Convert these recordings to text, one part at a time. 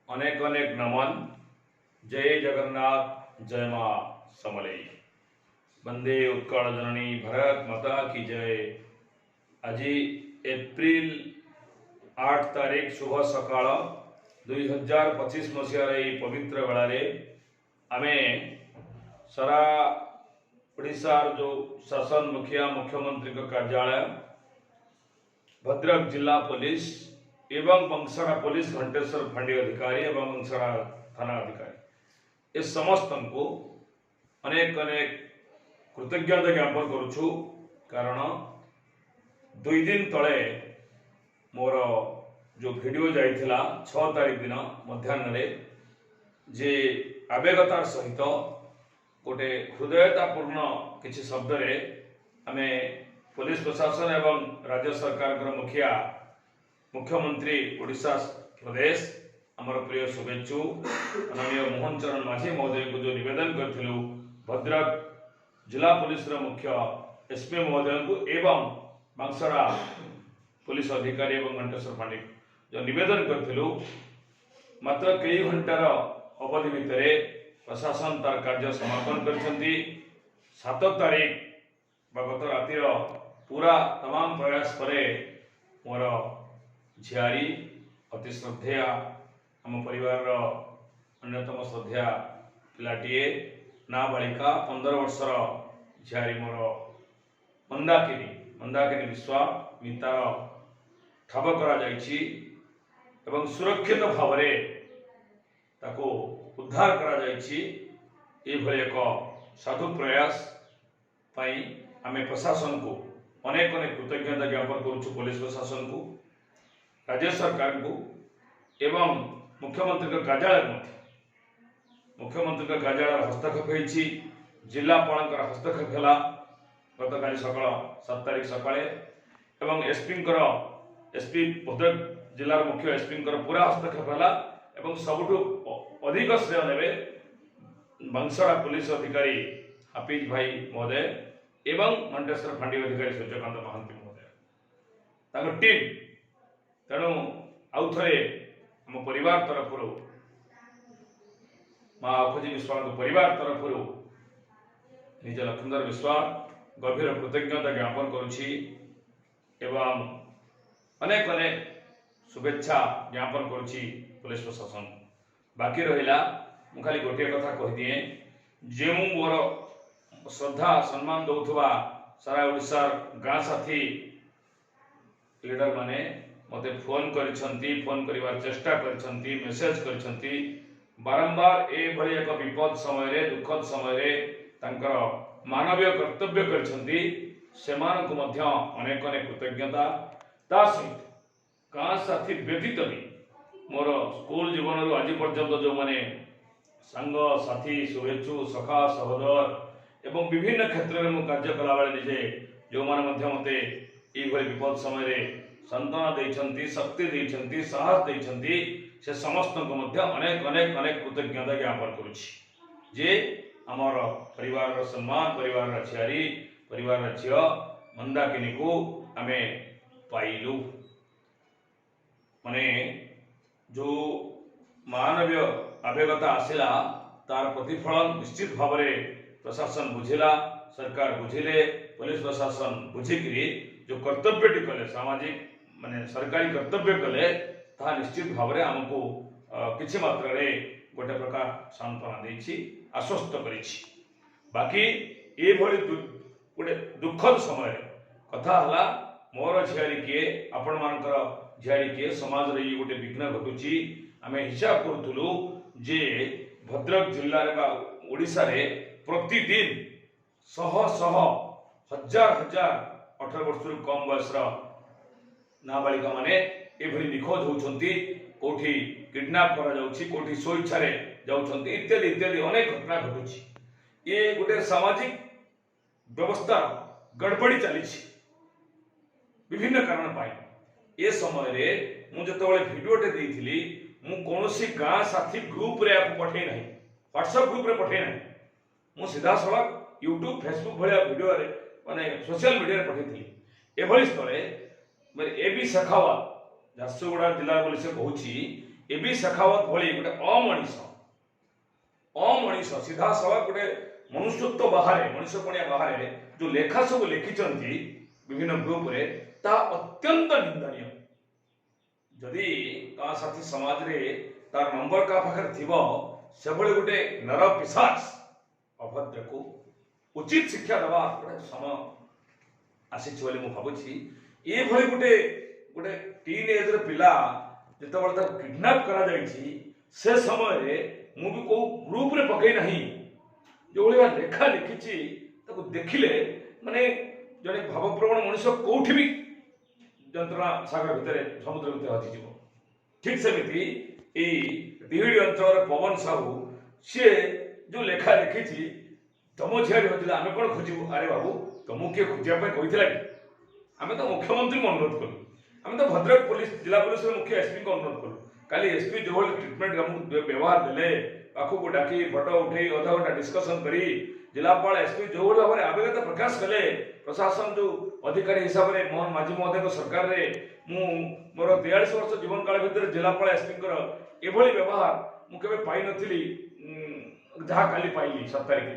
अनेक अनेक नमन। जय जगन्नाथ, जय मां समलेई। वंदे उत्कल जननी भारत माता की जय। आज एप्रिल 8 तारीख शुभ सकाळ 2025 मसीहार पवित्र बेलारे आमे सारा ओडिशार जो शासन मुखिया मुख्यमंत्री कार्यालय भद्रक जिला पुलिस एवं बंसड़ा पुलिस घंटेश्वर फांडी अधिकारी एवं बंसड़ा थाना अधिकारी ए समस्त को अनेक अनेक कृतज्ञता ज्ञापन करुछु। कारण 2 दिन तले मोर जो वीडियो जाइथिला 6 तारीख दिन मध्याह्न जे आवेगतार सहित गोटे हृदयतापूर्ण किसी शब्द रे आमे पुलिस प्रशासन एवं राज्य सरकार मुखिया मुख्यमंत्री ओडिशा प्रदेश आमर प्रिय शुभेच्छु माननीय मोहन चरण माझी महोदय को जो निवेदन करथिलु भद्रक जिला पुलिस मुख्य एसपी महोदय को एवं बांसड़ा पुलिस अधिकारी एवं घंटेश्वर फांडी जो निवेदन करथिलु मात्र कई घंटार अवधि भितर प्रशासन तार कार्य समापन करछंती। 7 तारीख गत रातिर पूरा तमाम प्रयास परे मोर झियारी अति श्रद्धेया आम परिवार अन्यतम श्रद्धेया पिलाटीए नाबालिका 15 वर्षर झियारी मोर मंदाकिनी विश्वास मितार ठाब करा जायछि एवं सुरक्षित भाव ताको उद्धार करा जायछि। एभली एक साधु प्रयास पाई आमे प्रशासन को अनेक अनेक कृतज्ञता ज्ञापन करुछु। पुलिस प्रशासन को राज्य सरकार को एवं मुख्यमंत्री कार्यालय मुख्यमंत्री कार्यालय हस्तक्षेप होइछि, जिलापाल हस्तक्षेप है गत काली सकाळ 7 तारीख सकाळे एवं एसपी भद्रक जिलार मुख्य एसपी पूरा हस्तक्षेप है एवं सबुठु अधिक श्रेय नेबे बंसड़ा पुलिस अधिकारी हाफिज भाई महोदय एवं घंटेश्वर फांडी अधिकारी सूर्यकांत महांती महोदय टीम। तेणु आउ थे आम परिवार तरफ माँ अखोजी विश्वास परिवार तरफ निज लक्ष्मणधर विश्वास गभीर कृतज्ञता ज्ञापन करुछि एवं अनेक अनेक शुभेच्छा ज्ञापन करुछि पुलिस प्रशासन। बाकी रहिला मु खाली गोटे कथा कहि दिए जे मोर श्रद्धा सम्मान दौथुवा सारा ओडिशा गाँ साथी लीडर माने मते फोन करिवार चेष्टा करिसंती मेसेज करिसंती बारंबार ए भली एक विपद समय रे दुखद समय रे तांकर मानवीय कर्तव्य करिसंती सेमानकु मध्य अनेक अनेक कृतज्ञता। ता सहित गाँ साथी व्यतीत भी मोर स्कूल जीवन रु आज पर्यंत जो माने संग साथी शुभेच्छु सखा सहोदर एवं विभिन्न क्षेत्र में कार्य कला बेले निजे जो माने मध्य मते ए भली विपद समय रे संतान देइछंती शक्ति देइछंती साहस देइछंती से समस्त को मध्य अनेक अनेक अनेक कृतज्ञता ज्ञापन करुछि जे आमर परिवार सम्मान परिवार झियारी परिवार झियो मंदाकिनी को आमे पाइलु। माने जो मानवीय आवेगता आसिला तार प्रतिफलन निश्चित भाव में प्रशासन बुझिला, सरकार बुझिले, पुलिस प्रशासन बुझिकी जो कर्तव्य कले सामाजिक माने सरकारी कर्तव्य कले ता निश्चित भाव में आमको किछि मात्रा रे गोटे प्रकार सांत्वना देछि आश्वस्त करिछि। बाकी ए भली गोटे दुखद समय कथा हला मोर झियारी किए आपण मानकर झियारी किए समाज रे गोटे विघ्न घटुची। आमे हिसाब करथुलु जे भद्रक जिल्ला रे बा ओडिसा रे प्रतिदिन शह शह हजार हजार 18 वर्ष कम बयस नाबालिका माने एभली निखोज होउछंती, कोठी किडनैप करा जाउछि, कोठी स्वेच्छा रे जाउछंती इत्यादि इत्यादि अनेक घटना घटुछि। ये गोटे सामाजिक व्यवस्था गड़बड़ी चली विभिन्न कारण पाई। ए समय रे मु जतबेले वीडियोटे देइथिली मु कोनोसी गाँ साथी ग्रुप रे आपको पठे नहीं, व्हाट्सएप ग्रुप रे पठे नहीं, मु सीधा सड़क यूट्यूब फेसबुक भलिया वीडियो रे माने सोशल मीडिया रे पठेइथिली। एभली स्थले एबी सखावा झारसुगुड़ा जिला बोली से कहूँ এবি शेखावत भली गोटे अमनीष सीधा सवा गोटे मनुष्यत्व बाहर मनुष्यपणिया बाहर जो लेखा सब लिखिंट विभिन्न ग्रुप रे ता अत्यंत निंदनीय। जदि ता साथी समाज रे तार नंबर का पाखर थिबो से भली गोटे नर पिशाच अभद्र को उचित शिक्षा दबा गोटे समय आसीछि बोली मु भाबुछि। ए भली गोटे गोटे टीन एज रे पिला जेतबेले तार किडनैप करा जाइछि से समय रे मु भी को ग्रुप रे पकई नाही जो भली लेखा लिखिछि ताको देखिले माने जने भावप्रवण मनुष्य कोठी भी जंत्रणा सागर भितर समुद्र भितर हजि जीव। ठीक सेमिति ए दिहिडी अंचल पवन साहू सी जो लेखा लिखिछि तम झिया होतिला आमे कोन खोजिबु अरे बाबू तुमको किए खोजिया कही आम तो मुख्यमंत्री को अनुरोध कलु आम तो भद्रक पुलिस जिला पुलिस मुख्य एसपी को अनुरोध कलु काली एसपी जो भाई ट्रिटमेंट व्यवहार देले पाखक डाकी फटो उठे अधा घंटा डिस्कसन करी जिलापाल एसपी जो भाई भाव में आवेदन प्रकाश कले प्रशासन जो अधिकारी हिसाब से मोहन माझी महोदय सरकार रे मोर 43 वर्ष जीवन काल भितर जिलापाल एसपी एभली व्यवहार मुझे पाई नथिली जहाँ काली पाइली 7 तारिख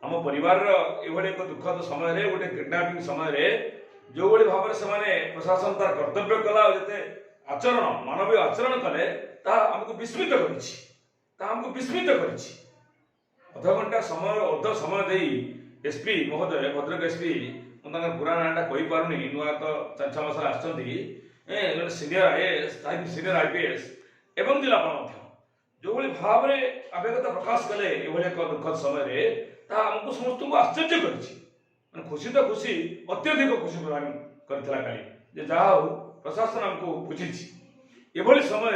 आम परिवार एभली एक दुखद समय गोटे किडनैपिंग समय जो भाई भाव में प्रशासन तार कर्तव्य कला जिते आचरण मानवीय आचरण कले आमको विस्मित कर अध घंटा समय अर्ध समय दे एसपी महोदय भद्रक एसपी मुझे पूरा नाटा कही पारुनी नुआ तो 4-6 मास आसछन्ती सीनियर आईएएस सीनियर आईपीएस एवं जिलापाल जो भाई भाव में आवेदन प्रकाश कले एक दुखद समय आमको समस्त को आश्चर्य कर खुशी तो खुशी अत्यधिक खुशी प्रदान करथिला काली जहा हो प्रशासन आमको बुझी एभली समय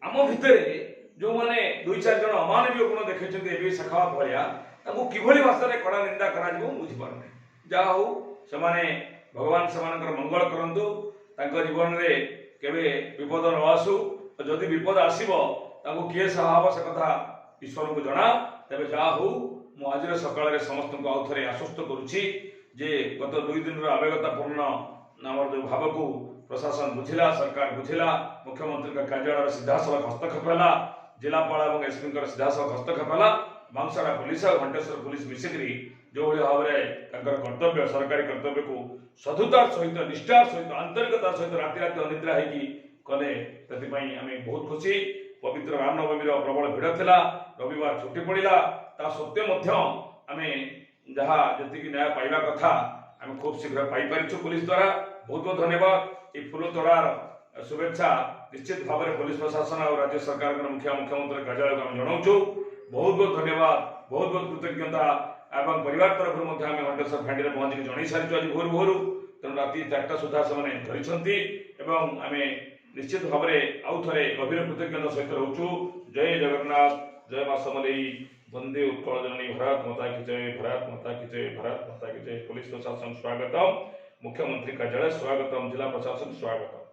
आम भितर जो माने 2-4 जन अमानवीय गुण देखते शेखावत भाया किभली भाषा में कड़ा निंदा करा बुझीपारे जहा हो से भगवान से मंगल करंतु जीवन में केवे विपद न आसू जदि विपद आसो किए सहाब से कथा ईश्वर को जना तेज जहा हो मुझे सकाल समस्त को आउ थे आश्वस्त करुच्ची जे गत 2 दिन आवेगतापूर्ण नाम जो भाव को प्रशासन बुझिला सरकार बुझिला मुख्यमंत्री का कार्यालय सीधासलख हस्तक्षेप है जिलापाल और एसपी सीधासलख हस्तक्षेप है बांसड़ा पुलिस और घंटेश्वर पुलिस मिसिकी जो भाव में कर्तव्य सरकारी कर्तव्य को सधुतार सहित निष्ठार सहित आंतरिकतार सहित राति राति अनिद्रा होगी कले आम बहुत खुशी पवित्र रामनवमी प्रबल भिड़ था रविवार छुट्टी पड़ा ता सत्वे आम जहाँ जी न्याय पाइबा कथा आम खूब शीघ्र पाई पुलिस द्वारा बहुत बहुत धन्यवाद। ये फूल तोड़ार शुभेच्छा निश्चित भाव में पुलिस प्रशासन और राज्य सरकार मुख्यमंत्री कार्यालय को जनाऊँ बहुत बहुत धन्यवाद बहुत बहुत कृतज्ञता एवं परिवार तरफ घंटेश्वर फांडी पहुंची जन सारी आज भोर भोर तेणु राति 4टा सुधा से आम निश्चित भाव में आउ थे गभीर कृतज्ञता सहित रोचु। जय जगन्नाथ जय मां समलेई वंदे उत्कल जननी भारत माता की जय भारत माता की जय भारत माता की जय। पुलिस प्रशासन स्वागतम मुख्यमंत्री कार्यालय स्वागतम जिला प्रशासन स्वागतम।